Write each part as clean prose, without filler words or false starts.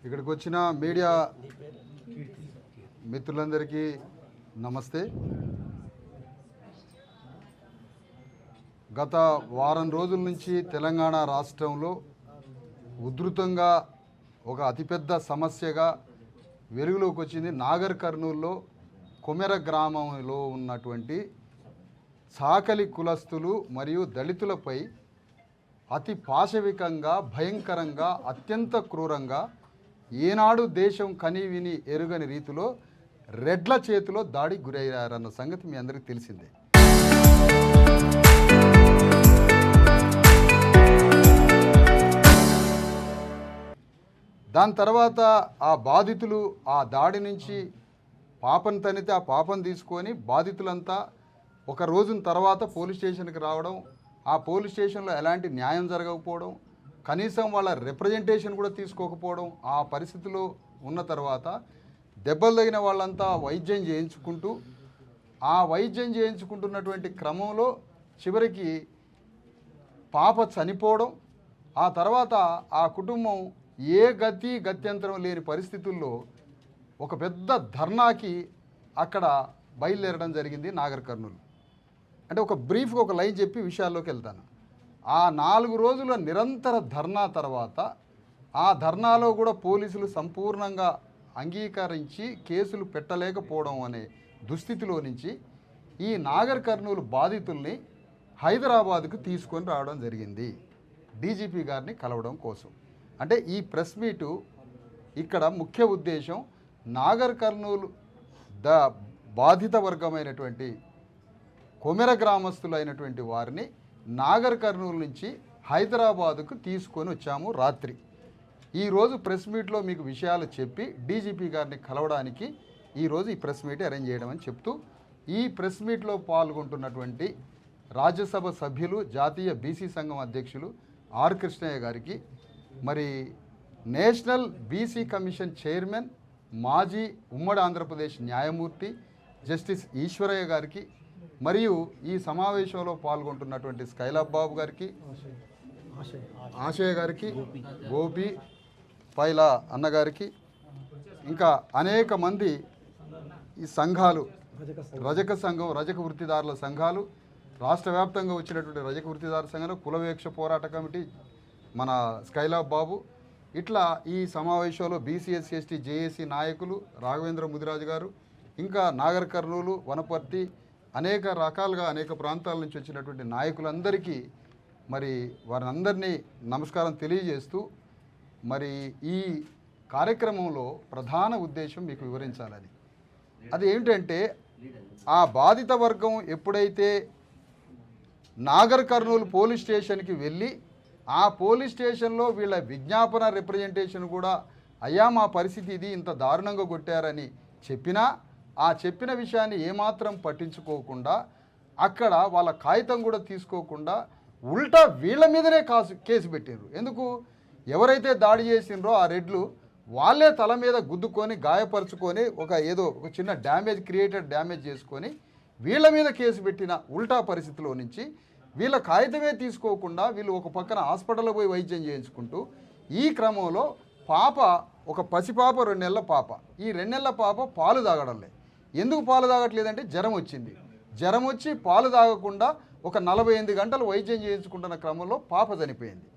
ఇక్కడికి వచ్చిన మీడియా మిత్రులందరికీ నమస్తే. గత వారం రోజుల నుంచి తెలంగాణ రాష్ట్రంలో ఉధృతంగా ఒక అతిపెద్ద సమస్యగా వెలుగులోకి వచ్చింది. నాగర్ కర్నూల్లో కొమెర గ్రామంలో ఉన్నటువంటి చాకలి కులస్తులు మరియు దళితులపై అతి పాశవికంగా, భయంకరంగా, అత్యంత క్రూరంగా ఏనాడు దేశం కనీవిని ఎరుగని రీతిలో రెడ్ల చేతిలో దాడి గురయ్యారన్న సంగతి మీ అందరికీ తెలిసిందే. దాని తర్వాత ఆ బాధితులు ఆ దాడి నుంచి పాపను తనితే ఆ పాపను తీసుకొని బాధితులంతా ఒక రోజున తర్వాత పోలీస్ స్టేషన్కి రావడం, ఆ పోలీస్ స్టేషన్లో ఎలాంటి న్యాయం జరగకపోవడం, కనీసం వాళ్ళ రిప్రజెంటేషన్ కూడా తీసుకోకపోవడం, ఆ పరిస్థితిలో ఉన్న తర్వాత దెబ్బలు తగిన వాళ్ళంతా వైద్యం చేయించుకుంటున్నటువంటి క్రమంలో చివరికి పాప చనిపోవడం, ఆ తర్వాత ఆ కుటుంబం ఏ గత్యంతరం లేని పరిస్థితుల్లో ఒక పెద్ద ధర్నాకి అక్కడ బయలుదేరడం జరిగింది నాగర్ కర్నూలు. అంటే ఒక బ్రీఫ్గా ఒక లైన్ చెప్పి విషయాల్లోకి వెళ్తాను. ఆ 4 రోజుల నిరంతర ధర్నా తర్వాత ఆ ధర్నాలో కూడా పోలీసులు సంపూర్ణంగా అంగీకరించి కేసులు పెట్టలేకపోవడం అనే దుస్థితిలో నుంచి ఈ నాగర్ కర్నూలు బాధితుల్ని హైదరాబాద్కు తీసుకొని రావడం జరిగింది డీజీపీ గారిని కలవడం కోసం. అంటే ఈ ప్రెస్ మీటు ఇక్కడ ముఖ్య ఉద్దేశం నాగర్ కర్నూలు బాధిత వర్గమైనటువంటి కొమెర గ్రామస్తులైనటువంటి వారిని నాగర్ కర్నూలు నుంచి హైదరాబాదుకు తీసుకొని వచ్చాము రాత్రి. ఈరోజు ప్రెస్ మీట్లో మీకు విషయాలు చెప్పి డీజీపీ గారిని కలవడానికి ఈరోజు ఈ ప్రెస్ మీట్ అరేంజ్ చేయడం అని చెప్తూ, ఈ ప్రెస్ మీట్లో పాల్గొంటున్నటువంటి రాజ్యసభ సభ్యులు, జాతీయ బీసీ సంఘం అధ్యక్షులు ఆర్ కృష్ణయ్య గారికి, మరి నేషనల్ బీసీ కమిషన్ చైర్మన్, మాజీ ఉమ్మడి ఆంధ్రప్రదేశ్ న్యాయమూర్తి జస్టిస్ ఈశ్వరయ్య గారికి, మరియు ఈ సమావేశంలో పాల్గొంటున్నటువంటి స్కైలాబ్ బాబు గారికి, ఆశయ గారికి, గోపి పైలా అన్నగారికి, ఇంకా అనేక మంది ఈ సంఘాలు, రజక సంఘం, రజక వృత్తిదారుల సంఘాలు, రాష్ట్ర వ్యాప్తంగా వచ్చినటువంటి రజక వృత్తిదారుల సంఘాలు, కులవేక్ష పోరాట కమిటీ, మన స్కైలాబ్ బాబు, ఇట్లా ఈ సమావేశంలో బీసీఎస్సీ ఎస్టీ జేఏసీ నాయకులు, రాఘవేంద్ర ముదిరాజు గారు, ఇంకా నాగర్ కర్నూలు, వనపర్తి, అనేక రకాలుగా అనేక ప్రాంతాల నుంచి వచ్చినటువంటి నాయకులందరికీ మరి వారందరినీ నమస్కారం తెలియజేస్తూ, మరి ఈ కార్యక్రమంలో ప్రధాన ఉద్దేశం మీకు వివరించాలని. అది ఏమిటంటే, ఆ బాధిత వర్గం ఎప్పుడైతే నాగర్ కర్నూలు పోలీస్ స్టేషన్కి వెళ్ళి ఆ పోలీస్ స్టేషన్లో వీళ్ళ విజ్ఞాపన రిప్రజెంటేషన్ కూడా, అయ్యా మా పరిస్థితి ఇది, ఇంత దారుణంగా కొట్టారని చెప్పినా ఆ చెప్పిన విషయాన్ని ఏమాత్రం పట్టించుకోకుండా, అక్కడ వాళ్ళ కాగితం కూడా తీసుకోకుండా ఉల్టా వీళ్ళ మీదనే కేసు పెట్టారు. ఎందుకు? ఎవరైతే దాడి చేసిండ్రో ఆ రెడ్లు వాళ్ళే తల మీద గుద్దుకొని గాయపరుచుకొని ఒక చిన్న డ్యామేజ్ చేసుకొని వీళ్ళ మీద కేసు పెట్టిన ఉల్టా పరిస్థితిలో నుంచి వీళ్ళ కాగితమే తీసుకోకుండా వీళ్ళు ఒక పక్కన హాస్పిటల్లో పోయి వైద్యం చేయించుకుంటూ, ఈ క్రమంలో పాప, ఒక పసిపాప, 2 నెలల పాప, ఈ 2 నెలల పాప పాలు తాగడం లేదు. ఎందుకు పాలు తాగట్లేదంటే జ్వరం వచ్చింది. జ్వరం వచ్చి పాలు తాగకుండా ఒక 48 గంటలు వైద్యం చేయించుకుంటున్న క్రమంలో పాప చనిపోయింది.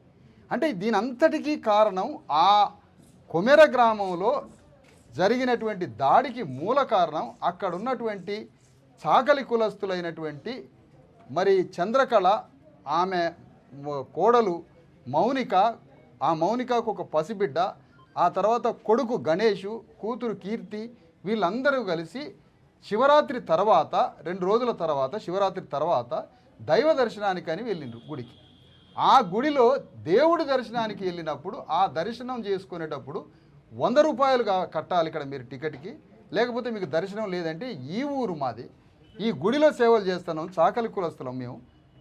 అంటే దీని అంతటికీ కారణం ఆ కొమెర గ్రామంలో జరిగినటువంటి దాడికి మూల కారణం అక్కడ ఉన్నటువంటి చాకలి కులస్తులైనటువంటి మరి చంద్రకళ, ఆమె కోడలు మౌనిక, ఆ మౌనికకు ఒక పసిబిడ్డ, ఆ తర్వాత కొడుకు గణేషు, కూతురు కీర్తి, వీళ్ళందరూ కలిసి శివరాత్రి తర్వాత 2 రోజుల తర్వాత, శివరాత్రి తర్వాత దైవ దర్శనానికని వెళ్ళిండ్రు గుడికి. ఆ గుడిలో దేవుడి దర్శనానికి వెళ్ళినప్పుడు ఆ దర్శనం చేసుకునేటప్పుడు 100 రూపాయలు కట్టాలి ఇక్కడ మీరు టికెట్కి, లేకపోతే మీకు దర్శనం లేదంటే, ఈ ఊరు మాది, ఈ గుడిలో సేవలు చేస్తున్నాం, చాకలి కులస్తులం మేము,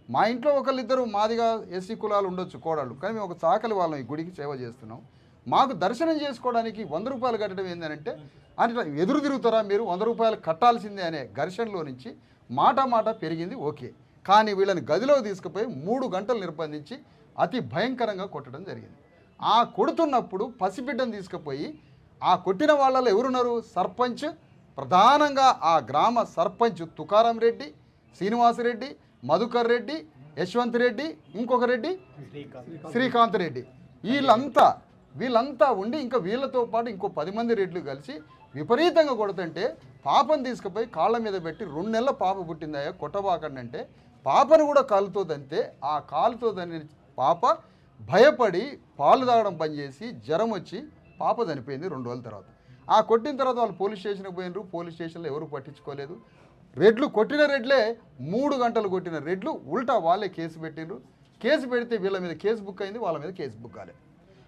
మా ఇంట్లో ఒకళ్ళిద్దరు మాదిగా ఎస్సీ కులాలు ఉండొచ్చు కోడళ్ళు, కానీ మేము ఒక చాకలి వాళ్ళం, ఈ గుడికి సేవ చేస్తున్నాం, మాకు దర్శనం చేసుకోవడానికి 100 రూపాయలు కట్టడం ఏంటంటే, అంటే ఎదురు తిరుగుతారా మీరు, 100 రూపాయలు కట్టాల్సిందే అనే ఘర్షణలో నుంచి మాట పెరిగింది. ఓకే, కానీ వీళ్ళని గదిలోకి తీసుకుపోయి 3 గంటలు నిర్బంధించి అతి భయంకరంగా కొట్టడం జరిగింది. ఆ కొడుతున్నప్పుడు పసిబిడ్డను తీసుకుపోయి ఆ కొట్టిన వాళ్ళలో ఎవరున్నారు? సర్పంచ్, ప్రధానంగా ఆ గ్రామ సర్పంచ్ తుకారం రెడ్డి, శ్రీనివాసరెడ్డి, మధుకర్ రెడ్డి, యశ్వంత్ రెడ్డి, ఇంకొక రెడ్డి శ్రీకాంత్ రెడ్డి, వీళ్ళంతా ఉండి ఇంకా వీళ్ళతో పాటు ఇంకో 10 మంది రెడ్లు కలిసి విపరీతంగా కొడుతుంటే పాపను తీసుకుపోయి కాళ్ళ మీద పెట్టి 2 నెలల పాప పుట్టిందయ్యా కొట్టబాకండి అంటే పాపను కూడా కాలుతోదంతే. ఆ కాలుతోదని పాప భయపడి పాలు తాగడం బంద్ చేసి జ్వరం వచ్చి పాప చనిపోయింది 2 రోజుల తర్వాత. ఆ కొట్టిన తర్వాత వాళ్ళు పోలీస్ స్టేషన్కి పోయినరు. పోలీస్ స్టేషన్లో ఎవరు పట్టించుకోలేదు. రెడ్లు కొట్టిన రెడ్లే 3 గంటలు కొట్టిన రెడ్లు ఉల్టా వాళ్ళే కేసు పెట్టిండ్రు. కేసు పెడితే వీళ్ళ మీద కేసు బుక్ అయింది, వాళ్ళ మీద కేసు బుక్ కాలేదు.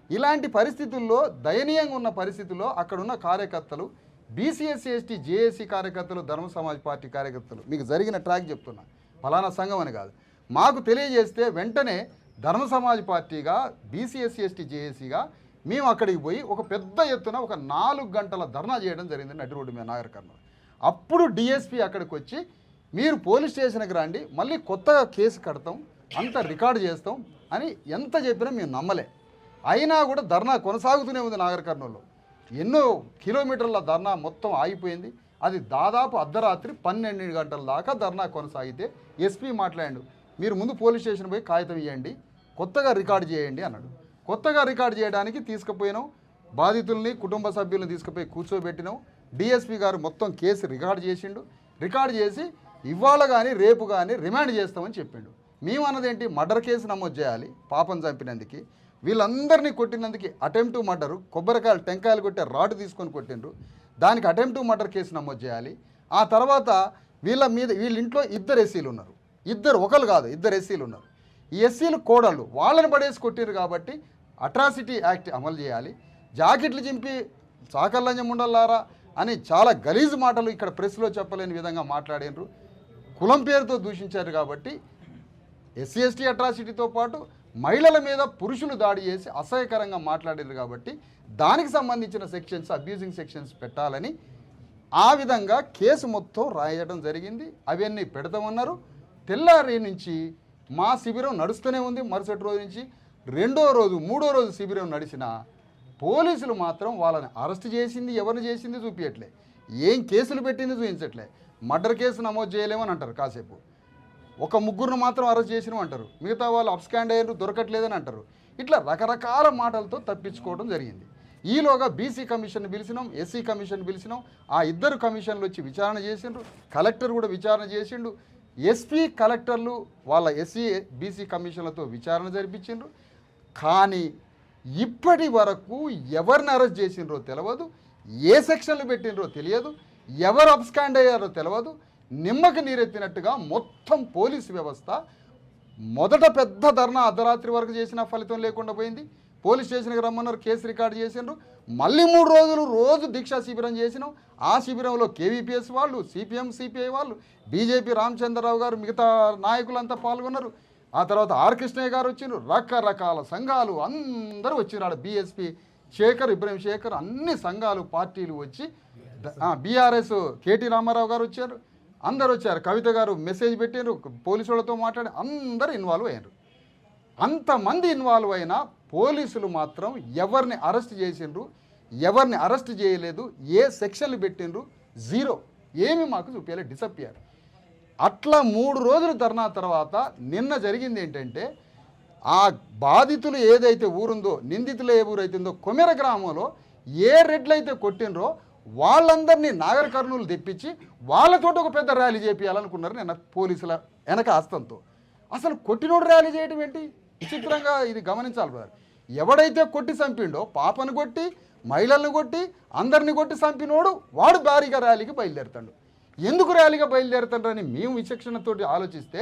ఇలాంటి పరిస్థితుల్లో దయనీయంగా ఉన్న పరిస్థితుల్లో అక్కడున్న కార్యకర్తలు, బీసీఎస్సీ ఎస్టీ జేఏసీ కార్యకర్తలు, ధర్మ సమాజ్ పార్టీ కార్యకర్తలు, మీకు జరిగిన ట్రాక్ చెప్తున్నా, ఫలానా సంఘం అని కాదు, మాకు తెలియజేస్తే వెంటనే ధర్మ సమాజ్ పార్టీగా బీసీఎస్సీ ఎస్టీ జేఏసీగా మేము అక్కడికి పోయి ఒక పెద్ద ఎత్తున ఒక 4 గంటల ధర్నా చేయడం జరిగింది నడి రోడ్డు మీద నాగర్ కర్నూలు. అప్పుడు డిఎస్పీ అక్కడికి వచ్చి మీరు పోలీస్ స్టేషన్కి రండి, మళ్ళీ కొత్తగా కేసు కడతాం, అంత రికార్డు చేస్తాం అని ఎంత చెప్పినా మేము నమ్మలే. అయినా కూడా ధర్నా కొనసాగుతూనే ఉంది నాగర్ కర్నూలులో. ఎన్నో కిలోమీటర్ల ధర్నా మొత్తం ఆగిపోయింది. అది దాదాపు అర్ధరాత్రి 12 గంటల దాకా ధర్నా కొనసాగితే ఎస్పీ మాట్లాడాడు, మీరు ముందు పోలీస్ స్టేషన్ పోయి కాగితం ఇవ్వండి, కొత్తగా రికార్డు చేయండి అన్నాడు. కొత్తగా రికార్డు చేయడానికి తీసుకుపోయినాం, బాధితుల్ని కుటుంబ సభ్యులను తీసుకుపోయి కూర్చోబెట్టినాం. డిఎస్పీ గారు మొత్తం కేసు రికార్డు చేసిండు. రికార్డు చేసి ఇవాళ కానీ రేపు కానీ రిమాండ్ చేస్తామని చెప్పిండు. మేము అన్నదేంటి, మర్డర్ కేసు నమోదు చేయాలి, పాపం చంపినందుకు, వీళ్ళందరినీ కొట్టినందుకు అటెంప్ట్ టు మర్డరు, కొబ్బరికాయలు టెంకాయలు కొట్టే రాడ్ తీసుకొని కొట్టిండ్రు, దానికి అటెంప్ట్ టు మర్డర్ కేసు నమోదు చేయాలి. ఆ తర్వాత వీళ్ళ ఇంట్లో 2 ఎస్సీలు ఉన్నారు, ఒకరు కాదు 2 ఎస్సీలు ఉన్నారు. ఈ ఎస్సీలు కోడళ్ళు, వాళ్ళని పడేసి కొట్టిరు కాబట్టి అట్రాసిటీ యాక్ట్ అమలు చేయాలి. జాకెట్లు చింపి చాకల్లంజం ఉండలారా అని చాలా గలీజు మాటలు ఇక్కడ ప్రెస్లో చెప్పలేని విధంగా మాట్లాడినరు. కులం పేరుతో దూషించారు కాబట్టి ఎస్సీ ఎస్టీ అట్రాసిటీతో పాటు మహిళల మీద పురుషులు దాడి చేసి అసహ్యకరంగా మాట్లాడారు కాబట్టి దానికి సంబంధించిన సెక్షన్స్, అబ్యూజింగ్ సెక్షన్స్ పెట్టాలని ఆ విధంగా కేసు మొత్తం రాయడం జరిగింది. అవన్నీ పెడతామన్నారు. తెల్లారి నుంచి మా శిబిరం నడుస్తూనే ఉంది. మరుసటి రోజు నుంచి 2వ రోజు 3వ రోజు శిబిరం నడిచిన పోలీసులు మాత్రం వాళ్ళని అరెస్ట్ చేసింది ఎవరిని చేసింది చూపించట్లే, ఏం కేసులు పెట్టింది చూపించట్లే. మర్డర్ కేసు నమోదు చేయలేమని అంటారు, కాసేపు ఒక 3గురిని మాత్రం అరెస్ట్ చేసినాం అంటారు, మిగతా వాళ్ళు అబ్స్కాండ్ అయ్యారు దొరకట్లేదని అంటారు. ఇట్లా రకరకాల మాటలతో తప్పించుకోవడం జరిగింది. ఈలోగా బీసీ కమిషన్ పిలిచినాం, ఎస్సీ కమిషన్ పిలిచినాం. ఆ 2 కమిషన్లు వచ్చి విచారణ చేసిండ్రు. కలెక్టర్ కూడా విచారణ చేసిండు. ఎస్పీ కలెక్టర్లు వాళ్ళ ఎస్సీ బీసీ కమిషన్లతో విచారణ జరిపించిండ్రు. కానీ ఇప్పటి వరకు ఎవరిని అరెస్ట్ చేసిండ్రో తెలియదు, ఏ సెక్షన్లు పెట్టినరో తెలియదు, ఎవరు అబ్స్కాండ్ అయ్యారో తెలియదు. నిమ్మకి నీరెత్తినట్టుగా మొత్తం పోలీసు వ్యవస్థ మొదట పెద్ద ధర్నా అర్ధరాత్రి వరకు చేసిన ఫలితం లేకుండా పోయింది. పోలీస్ స్టేషన్కి రమ్మన్నారు, కేసు రికార్డు చేసిండ్రు. మళ్ళీ 3 రోజులు రోజు దీక్షా శిబిరం చేసినాం. ఆ శిబిరంలో కేవీపీఎస్ వాళ్ళు, సిపిఎం సిపిఐ వాళ్ళు, బీజేపీ రామచంద్రరావు గారు, మిగతా నాయకులంతా పాల్గొన్నారు. ఆ తర్వాత ఆర్ కృష్ణయ్య గారు వచ్చిండ్రు, రకరకాల సంఘాలు అందరూ వచ్చినాడు. బీఎస్పీ శేఖర్, ఇబ్రహీం శేఖర్, అన్ని సంఘాలు పార్టీలు వచ్చి, బీఆర్ఎస్ కేటీ రామారావు గారు వచ్చారు, అందరు వచ్చారు. కవిత గారు మెసేజ్ పెట్టారు, పోలీసు వాళ్ళతో మాట్లాడి అందరూ ఇన్వాల్వ్ అయ్యారు. అంతమంది ఇన్వాల్వ్ అయినా పోలీసులు మాత్రం ఎవరిని అరెస్ట్ చేసిండ్రు, ఎవరిని అరెస్ట్ చేయలేదు, ఏ సెక్షన్లు పెట్టిండ్రు, 0, ఏమి మాకు చూపించలేదు, డిసప్పియర్. అట్లా 3 రోజులు ధర్నా తర్వాత నిన్న జరిగింది ఏంటంటే, ఆ బాధితులు ఏదైతే ఊరుందో, నిందితులు ఏ ఊరైతుందో కొమెర గ్రామంలో ఏ రెడ్లయితే కొట్టినరో వాళ్ళందరినీ నాగర్ కర్నూలు తెప్పించి వాళ్ళతోటి ఒక పెద్ద ర్యాలీ చేపించాలనుకున్నారు నిన్న పోలీసుల వెనక హస్తంతో. అసలు కొట్టినోడు ర్యాలీ చేయడం ఏంటి? విచిత్రంగా ఇది గమనించాలి బ్రదర్. ఎవడైతే కొట్టి చంపిండో, పాపను కొట్టి మహిళలను కొట్టి అందరిని కొట్టి చంపినోడు వాడు భారీగా ర్యాలీకి బయలుదేరుతాడు. ఎందుకు ర్యాలీగా బయలుదేరుతాడని మేము విచక్షణతో ఆలోచిస్తే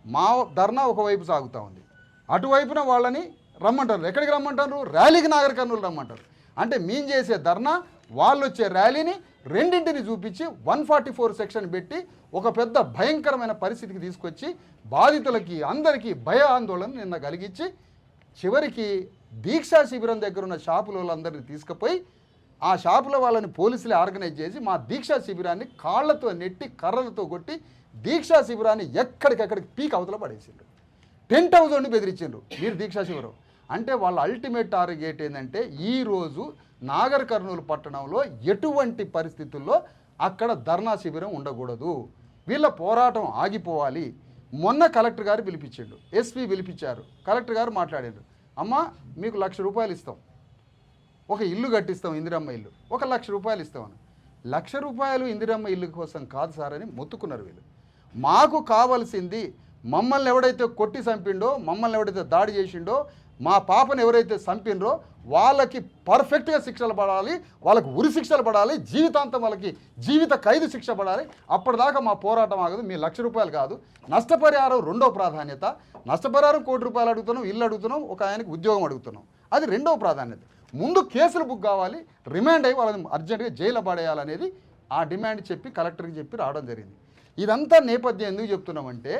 మా ధర్నా ఒకవైపు సాగుతూ ఉంది, అటువైపున వాళ్ళని రమ్మంటారు. ఎక్కడికి రమ్మంటారు? ర్యాలీకి నాగర్ కర్నూలు రమ్మంటారు. అంటే మేము చేసే ధర్నా వాళ్ళు వచ్చే ర్యాలీని రెండింటిని చూపించి 144 సెక్షన్ పెట్టి ఒక పెద్ద భయంకరమైన పరిస్థితికి తీసుకొచ్చి బాధితులకి అందరికీ భయ ఆందోళన నిన్న కలిగించి చివరికి దీక్షా శిబిరం దగ్గర ఉన్న షాపుల వాళ్ళందరినీ తీసుకుపోయి ఆ షాపుల వాళ్ళని పోలీసులే ఆర్గనైజ్ చేసి మా దీక్షా శిబిరాన్ని కాళ్లతో నెట్టి కర్రలతో కొట్టి దీక్షా శిబిరాన్ని ఎక్కడికెక్కడికి పీక్ అవతల పడేసిండ్రు. 10,000 బెదిరించిండ్రు, మీరు దీక్షా శిబిరం అంటే వాళ్ళ అల్టిమేట్ టార్గెట్ ఏంటంటే ఈరోజు నాగర్ కర్నూలు పట్టణంలో ఎటువంటి పరిస్థితుల్లో అక్కడ ధర్నా శిబిరం ఉండకూడదు, వీళ్ళ పోరాటం ఆగిపోవాలి. మొన్న కలెక్టర్ గారు పిలిపించాడు, ఎస్పీ పిలిపించారు, కలెక్టర్ గారు మాట్లాడారు, అమ్మ మీకు ₹1,00,000 ఇస్తాం, ఒక ఇల్లు కట్టిస్తాం, ఇందిరమ్మ ఇల్లు, ₹1,00,000 ఇస్తామని. ₹1,00,000 ఇందిరమ్మ ఇల్లు కోసం కాదు సార్ అని మొత్తుకున్నారు వీళ్ళు. మాకు కావాల్సింది మమ్మల్ని ఎవడైతే కొట్టి చంపిండో, మమ్మల్ని ఎవడైతే దాడి చేసిండో, మా పాపను ఎవరైతే చంపిండ్రో వాళ్ళకి పర్ఫెక్ట్గా శిక్షలు పడాలి, వాళ్ళకి ఉరి శిక్షలు పడాలి, జీవితాంతం వాళ్ళకి జీవిత ఖైదు శిక్ష పడాలి. అప్పటిదాకా మా పోరాటం ఆగదు. మీ ₹1,00,000 కాదు, నష్టపరిహారం రెండో ప్రాధాన్యత. నష్టపరిహారం ₹1,00,000 అడుగుతున్నాం, ఇల్లు అడుగుతున్నాం, ఒక ఆయనకి ఉద్యోగం అడుగుతున్నాం, అది రెండవ ప్రాధాన్యత. ముందు కేసులు బుక్ కావాలి, రిమాండ్ అయ్యి వాళ్ళని అర్జెంటుగా జైలు పడేయాలనేది ఆ డిమాండ్ చెప్పి కలెక్టర్కి చెప్పి రావడం జరిగింది. ఇదంతా నేపథ్యం ఎందుకు చెప్తున్నామంటే,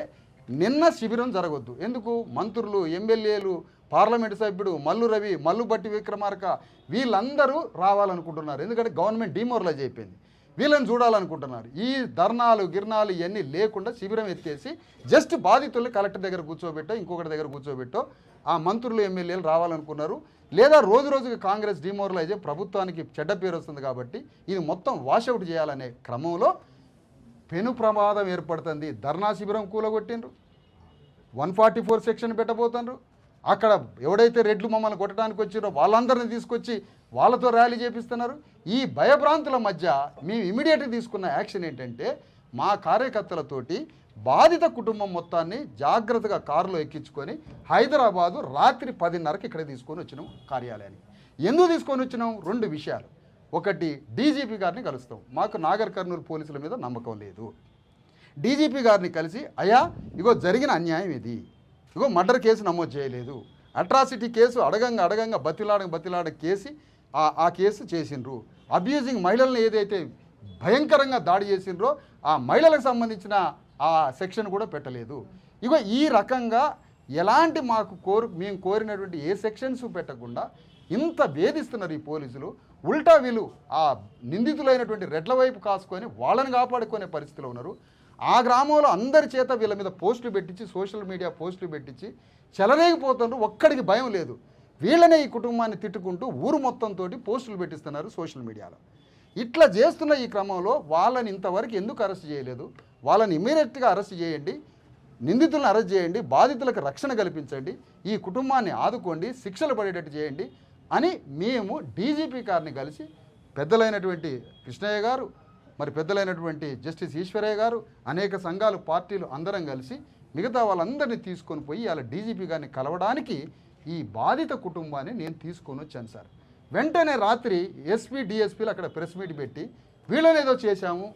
నిన్న శిబిరం జరగొద్దు. ఎందుకు? మంత్రులు, ఎమ్మెల్యేలు, పార్లమెంటు సభ్యుడు మల్లు రవి, మల్లు బట్టి విక్రమార్క వీళ్ళందరూ రావాలనుకుంటున్నారు. ఎందుకంటే గవర్నమెంట్ డిమోరలైజ్ అయిపోయింది, వీళ్ళని చూడాలనుకుంటున్నారు. ఈ ధర్నాలు గిర్నాలు ఇవన్నీ లేకుండా శిబిరం ఎత్తేసి జస్ట్ బాధితుల్ని కలెక్టర్ దగ్గర కూర్చోబెట్టో, ఇంకొకటి దగ్గర కూర్చోబెట్టో ఆ మంత్రులు ఎమ్మెల్యేలు రావాలనుకున్నారు. లేదా రోజు రోజుకి కాంగ్రెస్ డిమోరలైజ్ అయ్యి ప్రభుత్వానికి చెడ్డ పేరు వస్తుంది కాబట్టి ఇది మొత్తం వాషౌట్ చేయాలనే క్రమంలో పెను ప్రమాదం ఏర్పడుతుంది. ధర్నా శిబిరం కూలగొట్టిండ్రు, 144 సెక్షన్ పెట్టబోతున్నారు. అక్కడ ఎవడైతే రెడ్లు మమ్మల్ని కొట్టడానికి వచ్చిరో వాళ్ళందరినీ తీసుకొచ్చి వాళ్ళతో ర్యాలీ చేపిస్తున్నారు. ఈ భయభ్రాంతుల మధ్య మేము ఇమీడియట్గా తీసుకున్న యాక్షన్ ఏంటంటే, మా కార్యకర్తలతోటి బాధిత కుటుంబం మొత్తాన్ని జాగ్రత్తగా కారులో ఎక్కించుకొని హైదరాబాదు రాత్రి 10:30కి ఇక్కడ తీసుకొని వచ్చినాం కార్యాలయానికి. ఎందుకు తీసుకొని వచ్చినాం? 2 విషయాలు. ఒకటి, డీజీపీ గారిని కలుస్తాం. మాకు నాగర్ కర్నూలు పోలీసుల మీద నమ్మకం లేదు. డీజీపీ గారిని కలిసి, అయ్యా ఇగో జరిగిన అన్యాయం ఇది, ఇగో మర్డర్ కేసు నమోదు చేయలేదు, అట్రాసిటీ కేసు అడగంగా బతిలాడ కేసి ఆ కేసు చేసిండ్రు, అబ్యూజింగ్ మహిళలను ఏదైతే భయంకరంగా దాడి చేసిండ్రో ఆ మహిళలకు సంబంధించిన ఆ సెక్షన్ కూడా పెట్టలేదు. ఇగో ఈ రకంగా ఎలాంటి మేము కోరినటువంటి ఏ సెక్షన్స్ పెట్టకుండా ఇంత వేధిస్తున్నారు ఈ పోలీసులు. ఉల్టా వీళ్ళు ఆ నిందితులైనటువంటి రెడ్ల వైపు కాసుకొని వాళ్ళని కాపాడుకునే పరిస్థితిలో ఉన్నారు. ఆ గ్రామంలో అందరి చేత వీళ్ళ మీద పోస్టులు పెట్టించి, సోషల్ మీడియా పోస్టులు పెట్టించి చెలరేగిపోతున్నారు. ఒక్కడికి భయం లేదు. వీళ్ళనే ఈ కుటుంబాన్ని తిట్టుకుంటూ ఊరు మొత్తంతో పోస్టులు పెట్టిస్తున్నారు సోషల్ మీడియాలో. ఇట్లా చేస్తున్న ఈ క్రమంలో వాళ్ళని ఇంతవరకు ఎందుకు అరెస్ట్ చేయలేదు? వాళ్ళని ఇమీడియట్గా అరెస్ట్ చేయండి, నిందితులను అరెస్ట్ చేయండి, బాధితులకు రక్షణ కల్పించండి, ఈ కుటుంబాన్ని ఆదుకోండి, శిక్షలు పడేటట్టు చేయండి అని మేము డీజీపీ గారిని కలిసి, పెద్దలైనటువంటి కృష్ణయ్య గారు, మరి పెద్దలైనటువంటి జస్టిస్ ఈశ్వరయ్య గారు, అనేక సంఘాలు, పార్టీలు అందరం కలిసి మిగతా వాళ్ళందరినీ తీసుకొని పోయి అలా డీజీపీ గారిని కలవడానికి ఈ బాధిత కుటుంబాన్ని నేను తీసుకొని వచ్చాను సార్. వెంటనే రాత్రి ఎస్పీ డిఎస్పీలు అక్కడ ప్రెస్ మీట్ పెట్టి వీళ్ళనేదో చేశాము,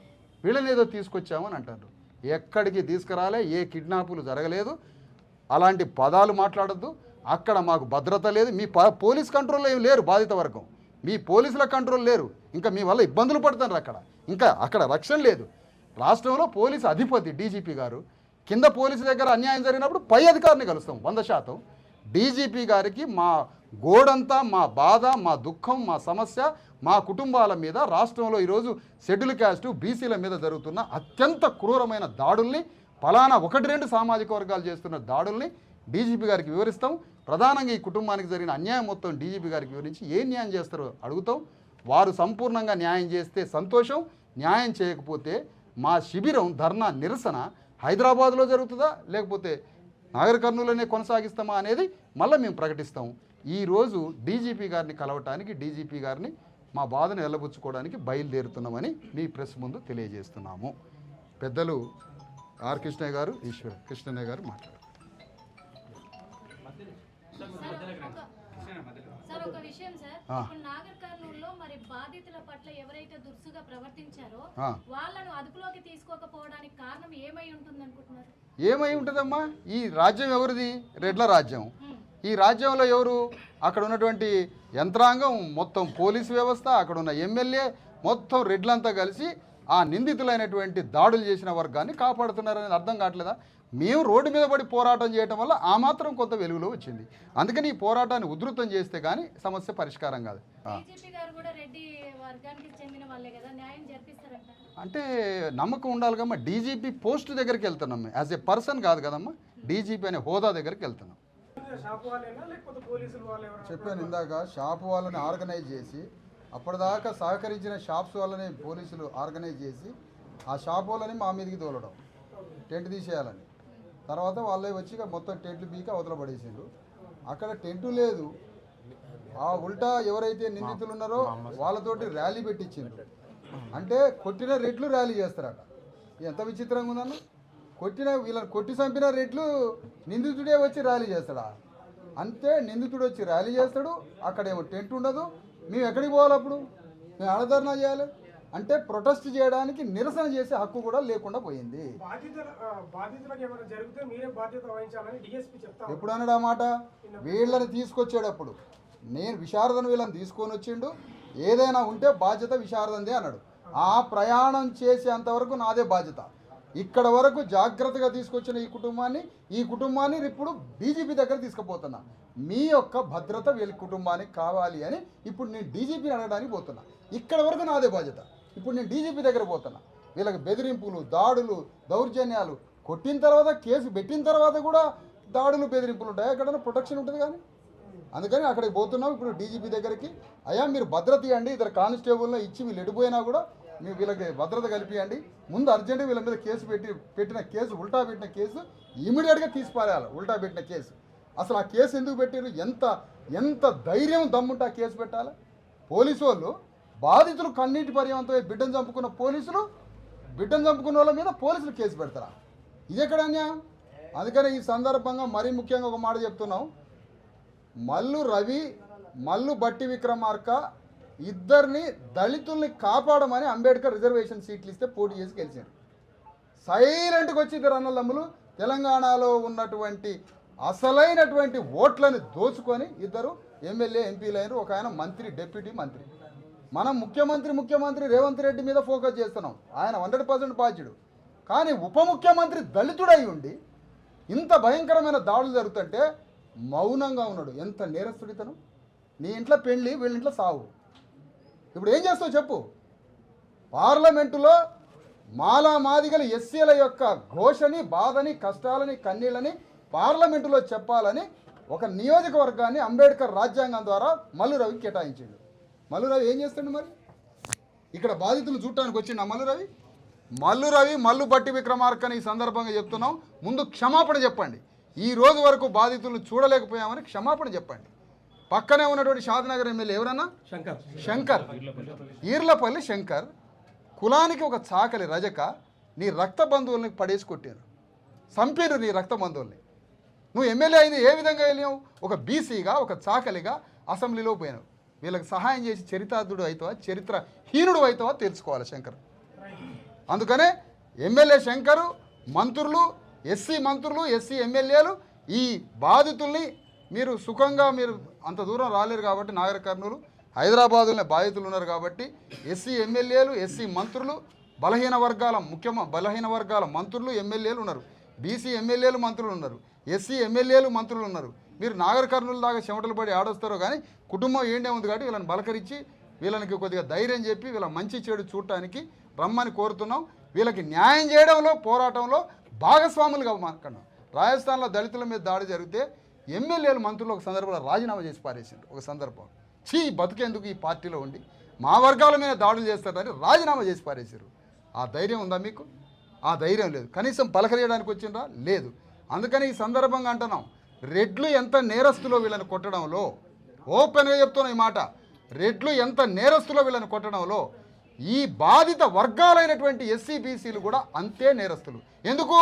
వీళ్ళనేదో తీసుకొచ్చాము అని అంటారు. ఎక్కడికి తీసుకురాలే, ఏ కిడ్నాపులు జరగలేదు, అలాంటి పదాలు మాట్లాడద్దు, అక్కడ మాకు భద్రత లేదు, మీ పోలీస్ కంట్రోల్లో ఏమి లేరు, బాధిత వర్గం మీ పోలీసుల కంట్రోల్ లేరు, ఇంకా మీ వల్ల ఇబ్బందులు పడుతున్నారు, అక్కడ రక్షణ లేదు. రాష్ట్రంలో పోలీసు అధిపతి డీజీపీ గారు, కింద పోలీసు దగ్గర అన్యాయం జరిగినప్పుడు పై అధికారిని కలుస్తాం 100%. డీజీపీ గారికి మా గోడంతా, మా బాధ, మా దుఃఖం, మా సమస్య, మా కుటుంబాల మీద, రాష్ట్రంలో ఈరోజు షెడ్యూల్ క్యాస్టు బీసీల మీద జరుగుతున్న అత్యంత క్రూరమైన దాడుల్ని, ఫలానా 1-2 సామాజిక వర్గాలు చేస్తున్న దాడుల్ని డీజీపీ గారికి వివరిస్తాం. ప్రధానంగా ఈ కుటుంబానికి జరిగిన అన్యాయం మొత్తం డీజీపీ గారికి వివరించి ఏం న్యాయం చేస్తారో అడుగుతాం. వారు సంపూర్ణంగా న్యాయం చేస్తే సంతోషం, న్యాయం చేయకపోతే మా శిబిరం, ధర్నా, నిరసన హైదరాబాద్లో జరుగుతుందా లేకపోతే నాగర్ కర్నూలులోనే కొనసాగిస్తామా అనేది మళ్ళీ మేము ప్రకటిస్తాం. ఈరోజు డీజీపీ గారిని కలవటానికి, డీజీపీ గారిని మా బాధను వెళ్ళబుచ్చుకోవడానికి బయలుదేరుతున్నామని మీ ప్రెస్ ముందు తెలియజేస్తున్నాము. పెద్దలు ఆర్ కృష్ణయ్య గారు, కృష్ణయ్య గారు మాట్లాడారు. సార్, ఒక విషయం సార్, ఇప్పుడు నాగర్ కర్నూలులో మరి బాధితుల పట్ల ఎవరైతే దురుసుగా ప్రవర్తించారో వాళ్ళను అదుపులోకి తీసుకోకపోవడానికి కారణం ఏమై ఉంటుంది అనుకుంటున్నారు? ఏమై ఉంటుందమ్మా? ఈ రాజ్యం ఎవరిది? రెడ్ల రాజ్యం. ఈ రాజ్యంలో ఎవరు? అక్కడ ఉన్నటువంటి యంత్రాంగం మొత్తం, పోలీసు వ్యవస్థ, అక్కడ ఉన్న ఎమ్మెల్యే మొత్తం రెడ్లంతా కలిసి ఆ నిందితులైనటువంటి దాడులు చేసిన వర్గాన్ని కాపాడుతున్నారనేది అర్థం కావట్లేదా? మేము రోడ్డు మీద పడి పోరాటం చేయడం వల్ల ఆ మాత్రం కొంత వెలుగులో వచ్చింది. అందుకని ఈ పోరాటాన్ని ఉధృతం చేస్తే కానీ సమస్య పరిష్కారం కాదు. అంటే నమ్మకం ఉండాలి కమ్మా. డీజీపీ పోస్ట్ దగ్గరికి వెళ్తున్నాం, యాజ్ ఏ పర్సన్ కాదు కదమ్మా, డీజీపీ అనే హోదా దగ్గరికి వెళ్తున్నాం. షాప్ వాళ్ళేనా లేకపోతే పోలీసులు వాళ్ళు ఎవరైనా? చెప్పాను ఇందాక, షాప్ వాళ్ళని ఆర్గనైజ్ చేసి, అప్పటిదాకా సహకరించిన షాప్స్ వాళ్ళని పోలీసులు ఆర్గనైజ్ చేసి ఆ షాప్ వాళ్ళని మా మీదకి తోలడం, టెంట్ తీసేయాలని. తర్వాత వాళ్ళే వచ్చి ఇక మొత్తం టెంట్లు బీక అవతల పడేసిండ్రు. అక్కడ టెంటు లేదు, ఆ ఉల్టా ఎవరైతే నిందితులు ఉన్నారో వాళ్ళతోటి ర్యాలీ పెట్టించిండ్రు. అంటే కొట్టిన రెట్లు ర్యాలీ చేస్తారట. ఎంత విచిత్రంగా ఉందన్న, వీళ్ళని కొట్టి చంపిన రెట్లు నిందితుడే వచ్చి ర్యాలీ చేస్తాడా? అంతే, నిందితుడు వచ్చి ర్యాలీ చేస్తాడు, అక్కడేమో టెంట్ ఉండదు. మేము ఎక్కడికి పోవాలి అప్పుడు? మేము ఆడధర్నా చేయాలి అంటే ప్రొటెస్ట్ చేయడానికి, నిరసన చేసే హక్కు కూడా లేకుండా పోయింది. బాధితులకు ఏమైనా జరిగితే మీరే బాధ్యత వహించాలని డిఎస్పీ చెప్తారు. ఎప్పుడు అన్నాడు ఆ మాట? వీళ్ళని తీసుకొచ్చేటప్పుడు, నేను విశారదను వీళ్ళని తీసుకొని వచ్చిండు, ఏదైనా ఉంటే బాధ్యత విశారదందే అన్నాడు. ఆ ప్రయాణం చేసేంతవరకు నాదే బాధ్యత. ఇక్కడ వరకు జాగ్రత్తగా తీసుకొచ్చిన ఈ కుటుంబాన్ని ఇప్పుడు డీజీపీ దగ్గర తీసుకుపోతున్నా. మీ యొక్క భద్రత వీళ్ళ కుటుంబానికి కావాలి అని ఇప్పుడు నేను డీజీపీని అడగడానికి పోతున్నా. ఇక్కడ వరకు నాదే బాధ్యత. ఇప్పుడు నేను డీజీపీ దగ్గర పోతున్నా. వీళ్ళకి బెదిరింపులు, దాడులు, దౌర్జన్యాలు, కొట్టిన తర్వాత కేసు పెట్టిన తర్వాత కూడా దాడులు, బెదిరింపులు ఉంటాయి. ఎక్కడైనా ప్రొటెక్షన్ ఉంటుంది కానీ. అందుకని అక్కడికి పోతున్నాం ఇప్పుడు డీజీపీ దగ్గరికి. అయ్యా మీరు భద్రత ఇవ్వండి, ఇద్దరు కానిస్టేబుల్లో ఇచ్చి వీళ్ళు ఎడిపోయినా కూడా మీరు వీళ్ళకి భద్రత కల్పియండి. ముందు అర్జెంటుగా వీళ్ళ మీద కేసు పెట్టిన కేసు, ఉల్టా పెట్టిన కేసు ఇమీడియట్గా తీసిపారేయాలి. ఉల్టా పెట్టిన కేసు అసలు ఆ కేసు ఎందుకు పెట్టారు? ఎంత ధైర్యం దమ్ముంటే ఆ కేసు పెట్టాలి? పోలీసు వాళ్ళు బాధితులు కన్నీటి పర్యంతో బిడ్డను చంపుకున్న వాళ్ళ మీద పోలీసులు కేసు పెడతారా? ఇది ఎక్కడ అన్యాయం? అందుకని ఈ సందర్భంగా మరీ ముఖ్యంగా ఒక మాట చెప్తున్నాం. మల్లు రవి, మల్లు బట్టి విక్రమార్క ఇద్దరిని దళితుల్ని కాపాడమని అంబేద్కర్ రిజర్వేషన్ సీట్లు ఇస్తే పోటీ చేసి గెలిచారు. సైలెంట్గా వచ్చి ఇద్దరు అన్నదమ్ములు తెలంగాణలో ఉన్నటువంటి అసలైనటువంటి ఓట్లను దోచుకొని ఇద్దరు ఎమ్మెల్యే, ఎంపీలు అయినారు. ఒక ఆయన మంత్రి, డిప్యూటీ మంత్రి. మనం ముఖ్యమంత్రి రేవంత్ రెడ్డి మీద ఫోకస్ చేస్తున్నాం. ఆయన 100% బాధ్యుడు. కానీ ఉప ముఖ్యమంత్రి దళితుడై ఉండి ఇంత భయంకరమైన దాడులు జరుగుతుంటే మౌనంగా ఉన్నాడు. ఎంత నేరస్తుడితనం! నీ ఇంట్లో పెళ్ళి, వీళ్ళ ఇంట్లో సావు. ఇప్పుడు ఏం చేస్తావు చెప్పు? పార్లమెంటులో మాదిగల ఎస్సీల యొక్క ఘోషని, బాధని, కష్టాలని, కన్నీళ్ళని పార్లమెంటులో చెప్పాలని ఒక నియోజకవర్గాన్ని అంబేద్కర్ రాజ్యాంగం ద్వారా మల్లు రవికి కేటాయించాడు. మల్లు రవి ఏం చేస్తాడు మరి? ఇక్కడ బాధితులు చూడటానికి వచ్చిండు మల్లు రవి, మల్లు బట్టి విక్రమార్కని ఈ సందర్భంగా చెప్తున్నాం. ముందు క్షమాపణ చెప్పండి. ఈ రోజు వరకు బాధితులను చూడలేకపోయామని క్షమాపణ చెప్పండి. పక్కనే ఉన్నటువంటి షాద్నగర్ ఎమ్మెల్యే ఎవరన్నా? శంకర్, ఈర్లపల్లి శంకర్. కులానికి ఒక చాకలి రజక నీ రక్త బంధువుల్ని పడేసి కొట్టారు, చంపారు నీ రక్త బంధువుల్ని. నువ్వు ఎమ్మెల్యే అయింది ఏ విధంగా వెళ్ళావు? ఒక బీసీగా, ఒక చాకలిగా అసెంబ్లీలో పోయినావు. వీళ్ళకి సహాయం చేసి చరితార్థుడు అవుతావా, చరిత్రహీనుడు అవుతావా తెలుసుకోవాలి శంకర్. అందుకనే ఎమ్మెల్యే శంకరు, మంత్రులు, ఎస్సీ మంత్రులు, ఎస్సీ ఎమ్మెల్యేలు ఈ బాధితుల్ని మీరు సుఖంగా మీరు అంత దూరం రాలేరు కాబట్టి, నాగర్ కర్నూలు హైదరాబాదులోనే బాధితులు ఉన్నారు కాబట్టి ఎస్సీ ఎమ్మెల్యేలు, ఎస్సీ మంత్రులు, బలహీన వర్గాల మంత్రులు, ఎమ్మెల్యేలు ఉన్నారు. బీసీ ఎమ్మెల్యేలు, మంత్రులు ఉన్నారు. ఎస్సీ ఎమ్మెల్యేలు, మంత్రులు ఉన్నారు. మీరు నాగర్ కర్నూలు దాకా చెమటలు పడి ఆడొస్తారో కానీ కుటుంబం ఏండే ఉంది కాబట్టి వీళ్ళని బలకరించి వీళ్ళకి కొద్దిగా ధైర్యం చెప్పి వీళ్ళ మంచి చెడు చూడటానికి రమ్మని కోరుతున్నాం. వీళ్ళకి న్యాయం చేయడంలో, పోరాటంలో భాగస్వాములుగా మాట్లాడినాం. రాజస్థాన్లో దళితుల మీద దాడి జరిగితే ఎమ్మెల్యేలు, మంత్రులు ఒక సందర్భంలో రాజీనామా చేసి పారేసిండ్రు. ఒక సందర్భం బతికేందుకు ఈ పార్టీలో ఉండి మా వర్గాల మీద దాడులు చేస్తారని రాజీనామా చేసి పారేసారు. ఆ ధైర్యం ఉందా మీకు? ఆ ధైర్యం లేదు. కనీసం పలకరియడానికి వచ్చిండ్రా? లేదు. అందుకని ఈ సందర్భంగా అంటున్నాం, రెడ్లు ఎంత నేరస్తులో వీళ్ళని కొట్టడంలో, ఓపెన్గా చెప్తున్నా ఈ మాట, రెడ్లు ఎంత నేరస్తులో వీళ్ళని కొట్టడంలో ఈ బాధిత వర్గాలైనటువంటి ఎస్సీ బీసీలు కూడా అంతే నేరస్తులు. ఎందుకు?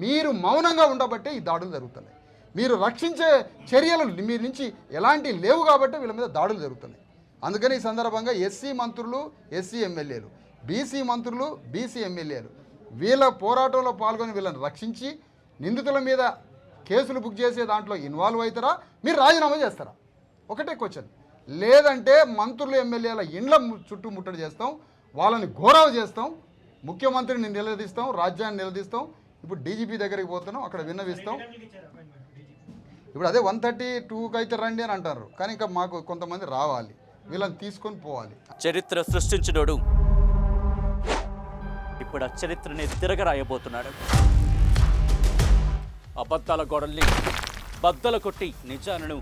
మీరు మౌనంగా ఉండబట్టే ఈ దాడులు జరుగుతున్నాయి. మీరు రక్షించే చర్యలు మీ నుంచి ఎలాంటి లేవు కాబట్టి వీళ్ళ మీద దాడులు జరుగుతున్నాయి. అందుకని ఈ సందర్భంగా ఎస్సీ మంత్రులు, ఎస్సీ ఎమ్మెల్యేలు, బీసీ మంత్రులు, బీసీ ఎమ్మెల్యేలు వీళ్ళ పోరాటంలో పాల్గొని వీళ్ళని రక్షించి నిందితుల మీద కేసులు బుక్ చేసే దాంట్లో ఇన్వాల్వ్ అవుతారా, మీరు రాజీనామా చేస్తారా? ఒకటే క్వశ్చన్. లేదంటే మంత్రులు, ఎమ్మెల్యేల ఇండ్ల చుట్టూ ముట్టడి చేస్తాం, వాళ్ళని ఘోరావ చేస్తాం, ముఖ్యమంత్రిని నిలదీస్తాం, రాజ్యాన్ని నిలదీస్తాం. ఇప్పుడు డీజీపీ దగ్గరికి పోతున్నాం, అక్కడ విన్నవిస్తాం. ఇప్పుడు అదే 132కి అయితే రండి అని అంటారు, కానీ ఇంకా మాకు కొంతమంది రావాలి, వీళ్ళని తీసుకొని పోవాలి. చరిత్ర సృష్టించినోడు ఇప్పుడు ఆ చరిత్రని తిరగరాయబోతున్నాడు. అబద్ధాల గోడల్ని బద్దలు కొట్టి నిజాలను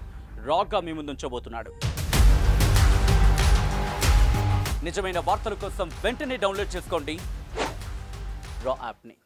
రాగా మీ ముందుంచబోతున్నాడు. నిజమైన వార్తల కోసం వెంటనే డౌన్లోడ్ చేసుకోండి రా యాప్ని.